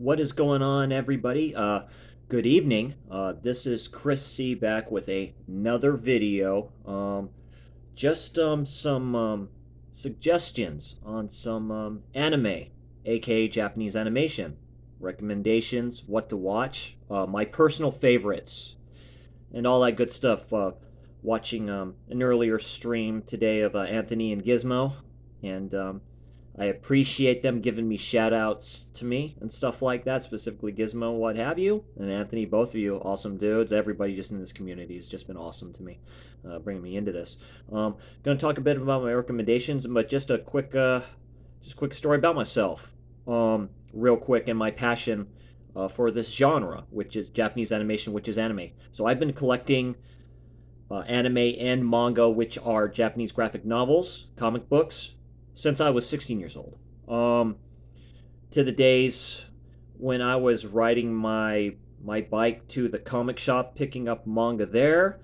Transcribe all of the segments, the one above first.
What is going on, everybody? Good evening. This is Chris C back with another video. Just some suggestions on some anime, aka Japanese animation. Recommendations, what to watch, my personal favorites, and all that good stuff. Watching an earlier stream today of Anthony and Gizmo, and I appreciate them giving me shout outs to me and stuff like that, specifically Gizmo, what have you. And Anthony, both of you, awesome dudes. Everybody just in this community has just been awesome to me, bringing me into this. Going to talk a bit about my recommendations, but just a quick story about myself, real quick, and my passion for this genre, which is Japanese animation, which is anime. So I've been collecting anime and manga, which are Japanese graphic novels, comic books, since I was 16 years old. To the days when I was riding my bike to the comic shop, picking up manga there,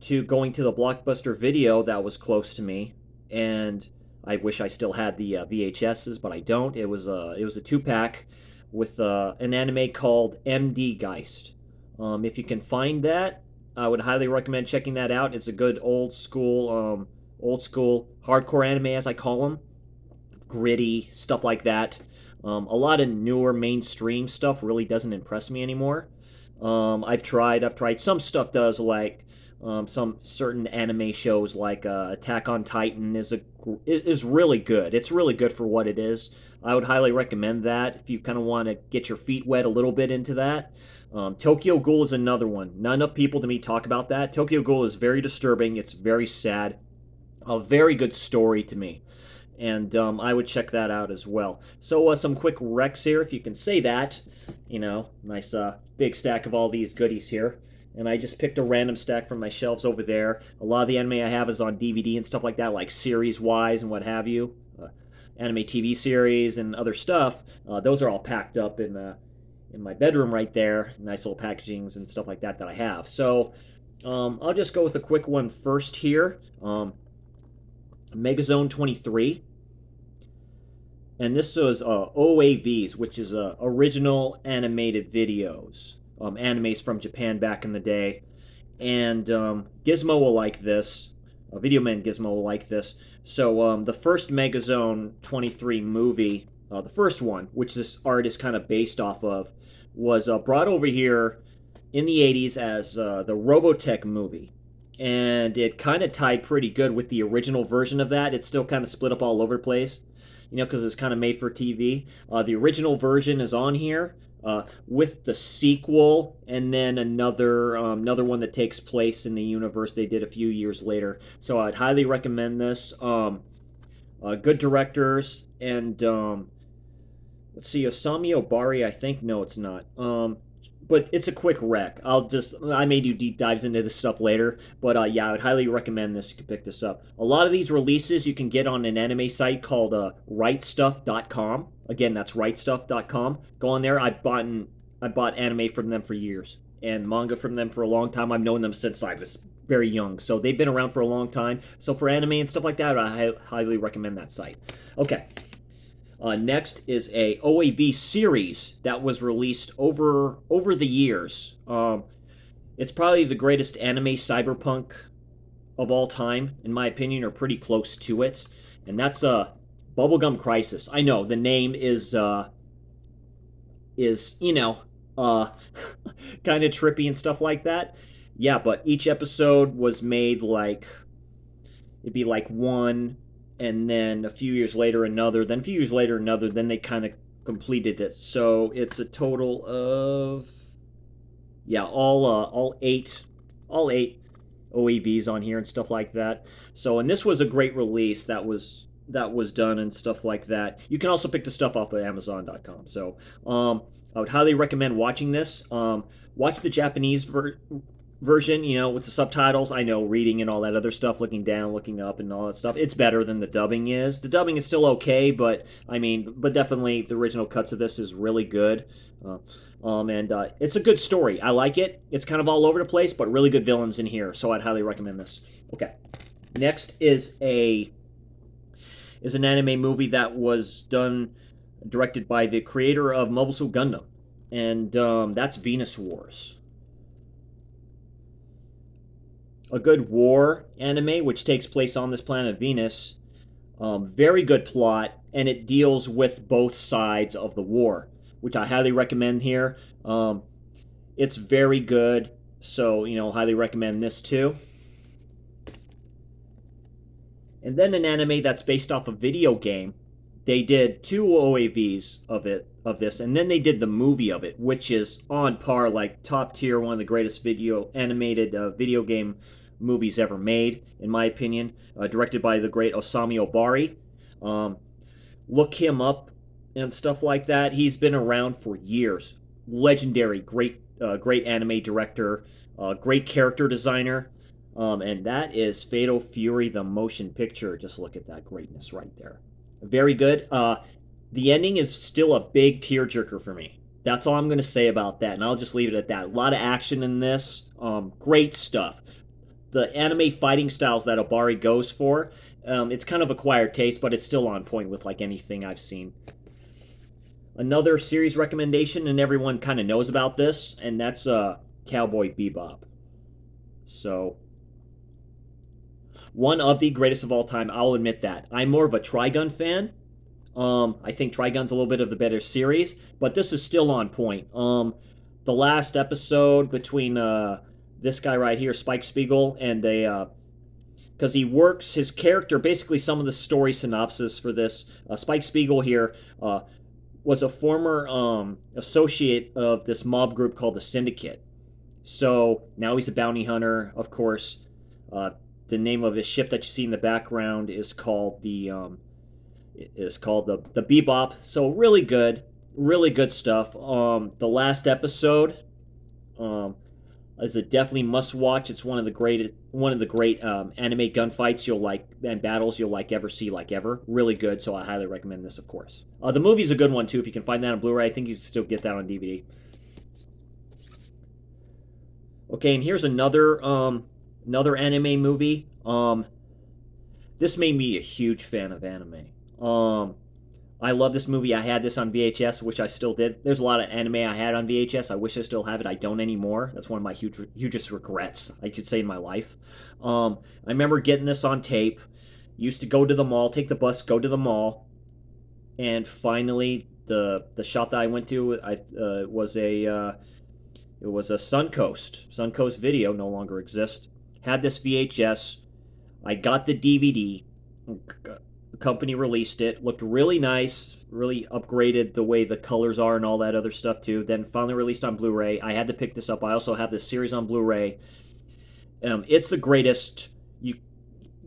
to going to the Blockbuster Video that was close to me, and I wish I still had the VHSs, but I don't. It was a 2-pack with an anime called MD Geist. If you can find that, I would highly recommend checking that out. It's a good old school hardcore anime, as I call them, gritty stuff like that. A lot of newer mainstream stuff really doesn't impress me anymore. I've tried some stuff does, like some certain anime shows like Attack on Titan is really good. It's really good for what it is. I would highly recommend that if you kind of want to get your feet wet a little bit into that. Tokyo Ghoul is another one. Not enough people to me talk about that. Tokyo Ghoul is very disturbing. It's very sad. A very good story to me. And I would check that out as well. So some quick recs here, if you can say that. Nice big stack of all these goodies here. And I just picked a random stack from my shelves over there. A lot of the anime I have is on DVD and stuff like that, like series-wise and what have you. Anime TV series and other stuff. Those are all packed up in my bedroom right there. Nice little packagings and stuff like that I have. So I'll just go with a quick one first here. Megazone 23. And this was OAVs, which is original animated videos. Animes from Japan back in the day. And Gizmo will like this. Video Man Gizmo will like this. So the first Megazone 23 movie, the first one, which this art is kind of based off of, was brought over here in the 80s as the Robotech movie. And it kind of tied pretty good with the original version of that. It's still kind of split up all over the place, because it's kind of made for TV. The original version is on here with the sequel, and then another one that takes place in the universe they did a few years later. So I'd highly recommend this. Good directors, and let's see, Osami Obari, I think. No, it's not. But it's a quick rec. I may do deep dives into this stuff later, but yeah, I would highly recommend this. You can pick this up. A lot of these releases you can get on an anime site called rightstuff.com. Again, that's rightstuff.com. Go on there. I bought anime from them for years and manga from them for a long time. I've known them since I was very young, so they've been around for a long time. So for anime and stuff like that, I highly recommend that site. Okay. Next is a OAV series that was released over the years. It's probably the greatest anime cyberpunk of all time, in my opinion, or pretty close to it. And that's Bubblegum Crisis. I know the name is kind of trippy and stuff like that. Yeah, but each episode was made like it'd be like one, and then a few years later another, then a few years later another, then they kind of completed it. So it's a total of all eight OAVs on here and stuff like that. So, and this was a great release that was done and stuff like that. You can also pick the stuff off of Amazon.com. So I would highly recommend watching this. Watch the Japanese version, with the subtitles. I know, reading and all that other stuff, looking down, looking up, and all that stuff. It's better than the dubbing is. The dubbing is still okay, but definitely the original cuts of this is really good. And it's a good story. I like it. It's kind of all over the place, but really good villains in here. So I'd highly recommend this. Okay, next is an anime movie that was directed by the creator of Mobile Suit Gundam. and that's Venus Wars. A good war anime which takes place on this planet Venus. Very good plot, and it deals with both sides of the war, which I highly recommend here. It's very good, so highly recommend this too. And then an anime that's based off a video game. They did 2 OAVs of this, and then they did the movie of it, which is on par, like top tier, one of the greatest animated video game movies ever made, in my opinion. Directed by the great Osami Obari. Look him up and stuff like that. He's been around for years. Legendary, great anime director, great character designer. And that is Fatal Fury, the motion picture. Just look at that greatness right there. Very good. The ending is still a big tearjerker for me. That's all I'm going to say about that, and I'll just leave it at that. A lot of action in this. Great stuff. The anime fighting styles that Obari goes for, it's kind of acquired taste, but it's still on point with like anything I've seen. Another series recommendation, and everyone kind of knows about this, and that's Cowboy Bebop. So, one of the greatest of all time, I'll admit that. I'm more of a Trigun fan. I think Trigun's a little bit of the better series, but this is still on point. The last episode between this guy right here, Spike Spiegel, and because he works his character, basically some of the story synopsis for this. Spike Spiegel here was a former associate of this mob group called the Syndicate. So now he's a bounty hunter, of course. The name of his ship that you see in the background is called the Bebop. So really good stuff. The last episode is a definitely must watch. It's one of the great anime gunfights you'll like and battles you'll ever see ever. Really good. So I highly recommend this, of course. The movie's a good one too. If you can find that on Blu-ray, I think you can still get that on DVD. Okay, and here's another anime movie. This made me a huge fan of anime. I love this movie. I had this on VHS, which I still did. There's a lot of anime I had on VHS. I wish I still have it. I don't anymore. That's one of my hugest regrets, I could say, in my life. I remember getting this on tape. Used to go to the mall, take the bus, go to the mall, and finally the shop that I went to was a Suncoast. Suncoast Video no longer exists. Had this VHS. I got the DVD. The company released it. Looked really nice. Really upgraded the way the colors are and all that other stuff too. Then finally released on Blu-ray. I had to pick this up. I also have this series on Blu-ray. It's the greatest,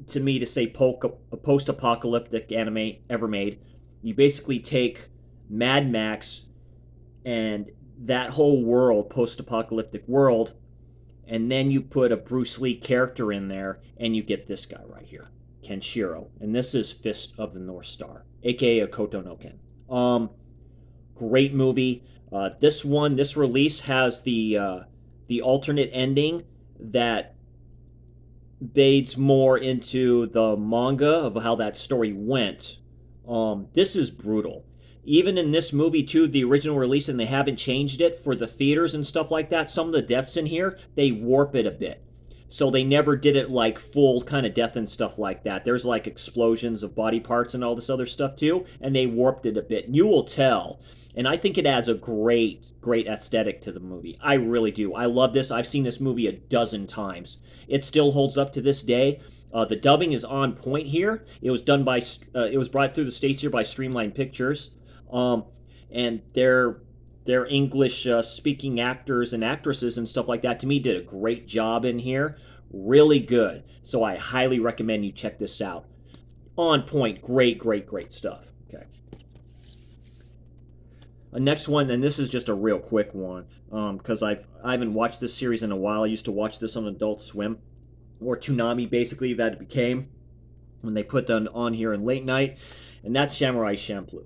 to me, to say post-apocalyptic anime ever made. You basically take Mad Max and that whole world, post-apocalyptic world, and then you put a Bruce Lee character in there, and you get this guy right here, Kenshiro. And this is Fist of the North Star, aka Koto no Ken. Great movie. This release has the alternate ending that bades more into the manga of how that story went. This is brutal. Even in this movie, too, the original release, and they haven't changed it for the theaters and stuff like that, some of the deaths in here, they warp it a bit. So they never did it like full kind of death and stuff like that. There's like explosions of body parts and all this other stuff, too, and they warped it a bit. And you will tell. And I think it adds a great aesthetic to the movie. I really do. I love this. I've seen this movie a dozen times. It still holds up to this day. The dubbing is on point here. It was done by, it was brought through the States here by Streamline Pictures. And their English speaking actors and actresses and stuff like that, to me, did a great job in here. Really good. So I highly recommend you check this out. On point. Great stuff. Okay. Next one, and this is just a real quick one, because I haven't watched this series in a while. I used to watch this on Adult Swim, or Toonami, basically, that it became when they put them on here in late night, and that's Samurai Champloo.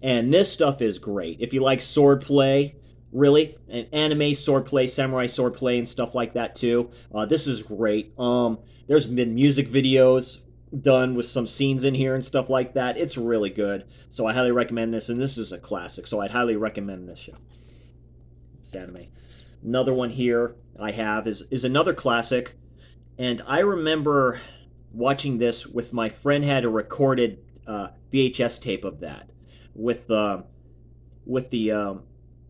And this stuff is great. If you like swordplay, really, and anime swordplay, samurai swordplay, and stuff like that too, this is great. There's been music videos done with some scenes in here and stuff like that. It's really good. So I highly recommend this, and this is a classic, so I'd highly recommend this show. This anime. Another one here I have is another classic, and I remember watching this with my friend had a recorded VHS tape of that with the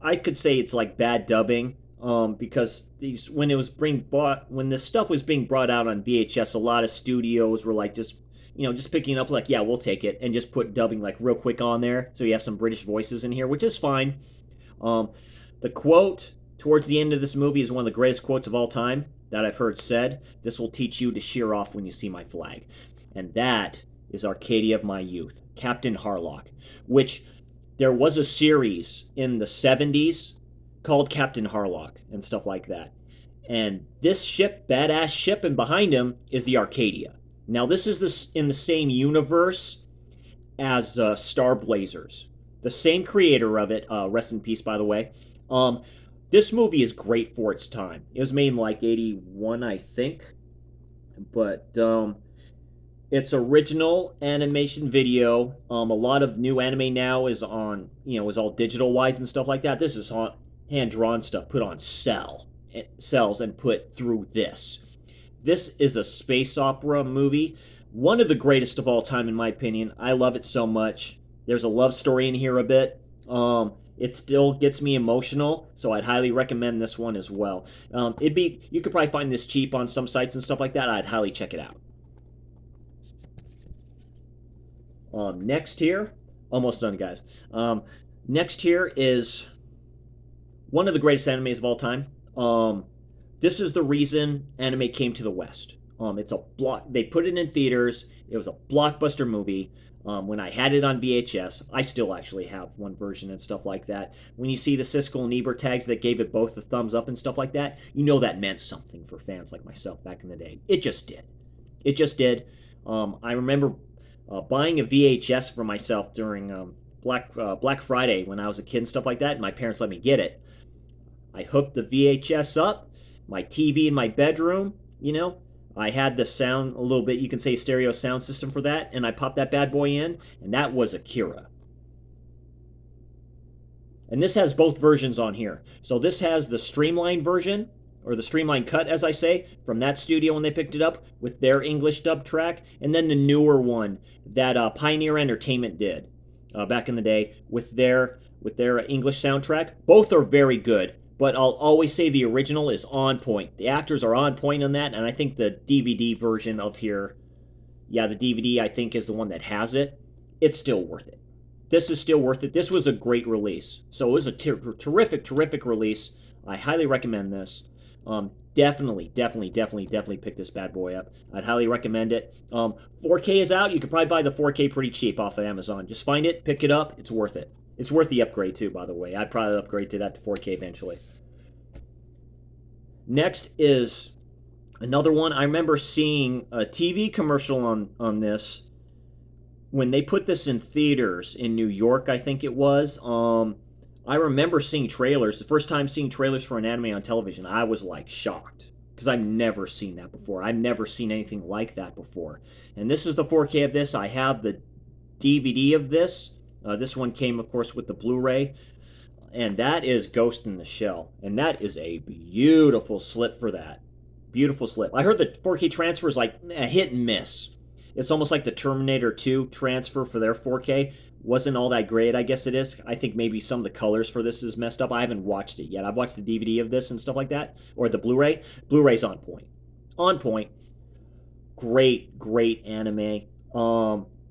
I could say it's like bad dubbing because these when this stuff was being brought out on VHS, a lot of studios were like just picking it up like, yeah, we'll take it, and just put dubbing like real quick on there, so you have some British voices in here, which is fine. The quote towards the end of this movie is one of the greatest quotes of all time that I've heard said. This will teach you to sheer off when you see my flag. And that is Arcadia of my youth, Captain Harlock, which there was a series in the 70s called Captain Harlock and stuff like that. And this ship, badass ship, and behind him is the Arcadia. Now, this is in the same universe as Star Blazers. The same creator of it, rest in peace, by the way. This movie is great for its time. It was made in like 81, I think. But it's original animation video. A lot of new anime now is on, is all digital wise and stuff like that. This is hand drawn stuff put on cells and put through this. This is a space opera movie. One of the greatest of all time, in my opinion. I love it so much. There's a love story in here a bit. It still gets me emotional, so I'd highly recommend this one as well. You could probably find this cheap on some sites and stuff like that. I'd highly check it out. Next here, almost done, guys. Next here is one of the greatest animes of all time. This is the reason anime came to the West. It's a block. They put it in theaters. It was a blockbuster movie. When I had it on VHS, I still actually have one version and stuff like that. When you see the Siskel and Ebert tags that gave it both the thumbs up and stuff like that, you know that meant something for fans like myself back in the day. It just did. It just did. I remember buying a VHS for myself during Black Friday when I was a kid and stuff like that, and my parents let me get it. I hooked the VHS up, my TV in my bedroom, I had the sound, a little bit, you can say stereo sound system for that, and I popped that bad boy in, and that was Akira. And this has both versions on here. So this has the streamlined version, or the streamlined cut, as I say, from that studio when they picked it up, with their English dub track, and then the newer one that Pioneer Entertainment did back in the day with their English soundtrack. Both are very good. But I'll always say the original is on point. The actors are on point on that, and I think the DVD version of here, the DVD I think is the one that has it. It's still worth it. This is still worth it. This was a great release. So it was a terrific release. I highly recommend this. Definitely pick this bad boy up. I'd highly recommend it. 4K is out. You could probably buy the 4K pretty cheap off of Amazon. Just find it, pick it up. It's worth it. It's worth the upgrade too, by the way. I'd probably upgrade to that to 4K eventually. Next is another one. I remember seeing a TV commercial on this when they put this in theaters in New York, I think it was. I remember seeing trailers. The first time seeing trailers for an anime on television, I was like shocked because I've never seen that before. I've never seen anything like that before. And this is the 4K of this. I have the DVD of this. This one came, of course, with the Blu-ray, and that is Ghost in the Shell, and that is a beautiful slip for that. Beautiful slip. I heard the 4K transfer is like a hit and miss. It's almost like the Terminator 2 transfer for their 4K wasn't all that great, I guess it is. I think maybe some of the colors for this is messed up. I haven't watched it yet. I've watched the DVD of this and stuff like that, or the Blu-ray. Blu-ray's on point. On point. Great anime.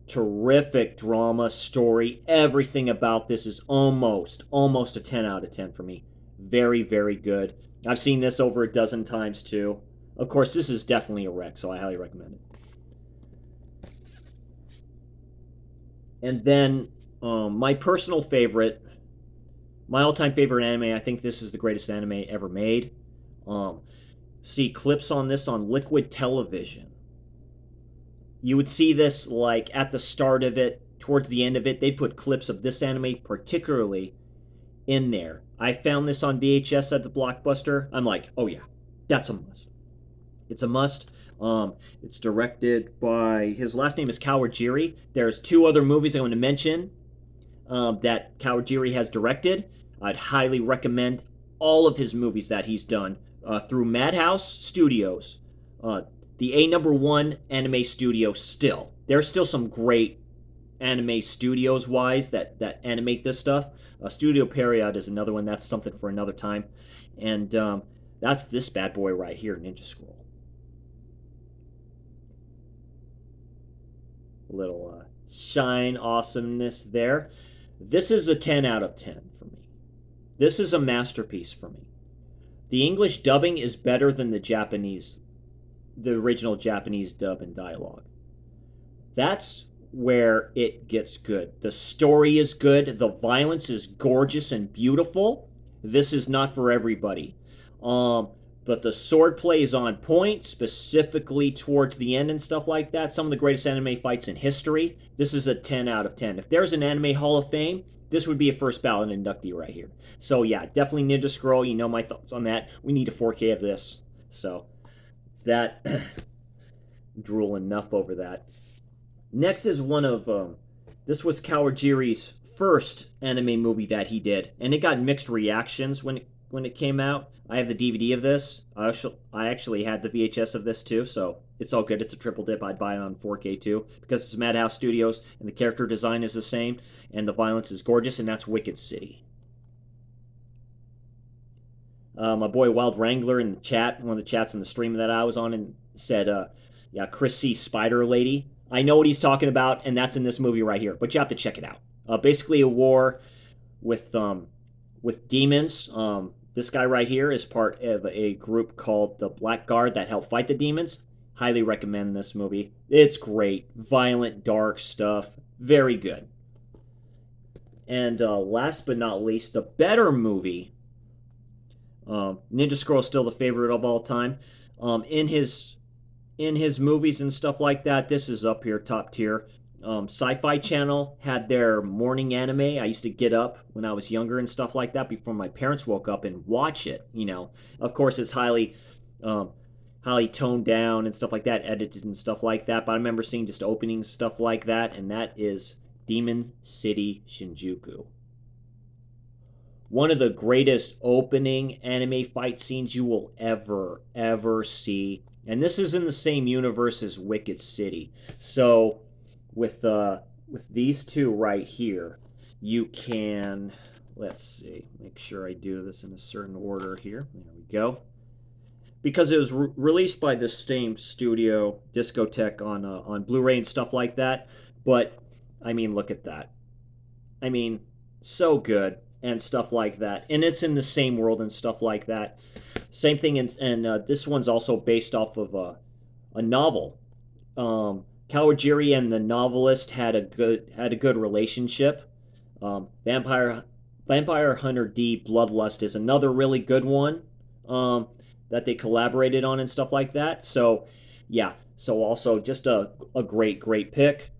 Terrific drama, story, everything about this is almost a 10 out of 10 for me. Very good. I've seen this over a dozen times too. Of course, this is definitely a wreck, so I highly recommend it. And then my personal favorite, my all-time favorite anime, I think this is the greatest anime ever made. See clips on this on Liquid Television. You would see this like at the start of it, towards the end of it. They put clips of this anime particularly in there. I found this on VHS at the Blockbuster. I'm like, oh yeah, that's a must. It's a must. It's directed by, his last name is Kawajiri. There's two other movies I want to mention that Kawajiri has directed. I'd highly recommend all of his movies that he's done through Madhouse Studios, the #1 anime studio still. There's still some great anime studios wise that animate this stuff. Studio Period is another one. That's something for another time. And that's this bad boy right here, Ninja Scroll. Little shine awesomeness there. This is a 10 out of 10 for me. This is a masterpiece for me. The English dubbing is better than the original Japanese dub and dialogue. That's where it gets good. The story is good. The violence is gorgeous and beautiful. This is not for everybody. But the swordplay is on point, specifically towards the end and stuff like that. Some of the greatest anime fights in history. This is a 10 out of 10. If there's an Anime Hall of Fame, this would be a first ballot inductee right here. So yeah, definitely Ninja Scroll. You know my thoughts on that. We need a 4K of this. So that drool enough over that. Next is one of this was Kawajiri's first anime movie that he did, and it got mixed reactions when it came out. I have the DVD of this. I actually had the VHS of this too, so it's all good. It's a triple dip. I'd buy it on 4K too because it's Madhouse Studios and the character design is the same and the violence is gorgeous, and that's Wicked City. My boy Wild Wrangler in the chat, one of the chats in the stream that I was on, and said, yeah, Chris C. Spider Lady. I know what he's talking about, and that's in this movie right here, but you have to check it out. Basically a war with demons. This guy right here is part of a group called the Black Guard that help fight the demons. Highly recommend this movie. It's great. Violent, dark stuff. Very good. And last but not least, the better movie. Ninja Scroll is still the favorite of all time. In his movies and stuff like that, this is up here, top tier. Sci-Fi Channel had their morning anime. I used to get up when I was younger and stuff like that before my parents woke up and watch it. You know, of course, it's highly toned down and stuff like that, edited and stuff like that. But I remember seeing just openings, stuff like that, and that is Demon City Shinjuku. One of the greatest opening anime fight scenes you will ever see. And this is in the same universe as Wicked City. So with these two right here, you can, let's see, make sure I do this in a certain order here. There we go. Because it was released by the same studio, Discotek, on Blu-ray and stuff like that. But, I mean, look at that. I mean, so good and stuff like that. And it's in the same world and stuff like that. Same thing, and this one's also based off of a novel. Kawajiri and the novelist had a good relationship. Vampire Hunter D Bloodlust is another really good one that they collaborated on and stuff like that. So yeah, so also just a great pick.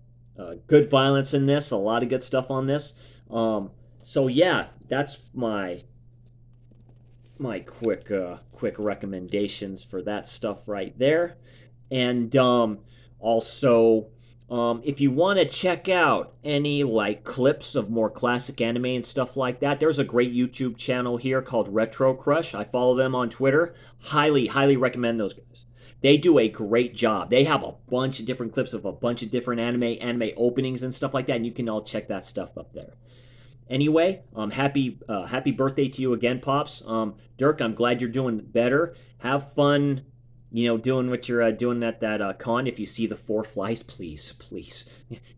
Good violence in this, a lot of good stuff on this. So yeah, that's my quick recommendations for that stuff right there. And also, if you want to check out any like clips of more classic anime and stuff like that, there's a great YouTube channel here called Retro Crush. I follow them on Twitter. Highly recommend those guys. They do a great job. They have a bunch of different clips of a bunch of different anime openings and stuff like that, and you can all check that stuff up there. Anyway, happy birthday to you again, Pops. Dirk, I'm glad you're doing better. Have fun, doing what you're doing at that con. If you see the 4 flies, please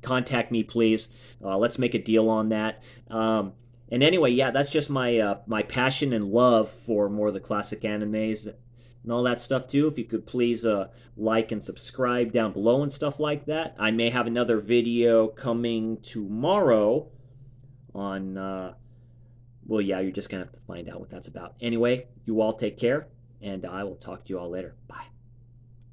contact me, please. Let's make a deal on that. And anyway, yeah, that's just my passion and love for more of the classic animes and all that stuff too. If you could please like and subscribe down below and stuff like that. I may have another video coming tomorrow on well, yeah, you're just gonna have to find out what that's about. Anyway, you all take care, and I will talk to you all later. Bye.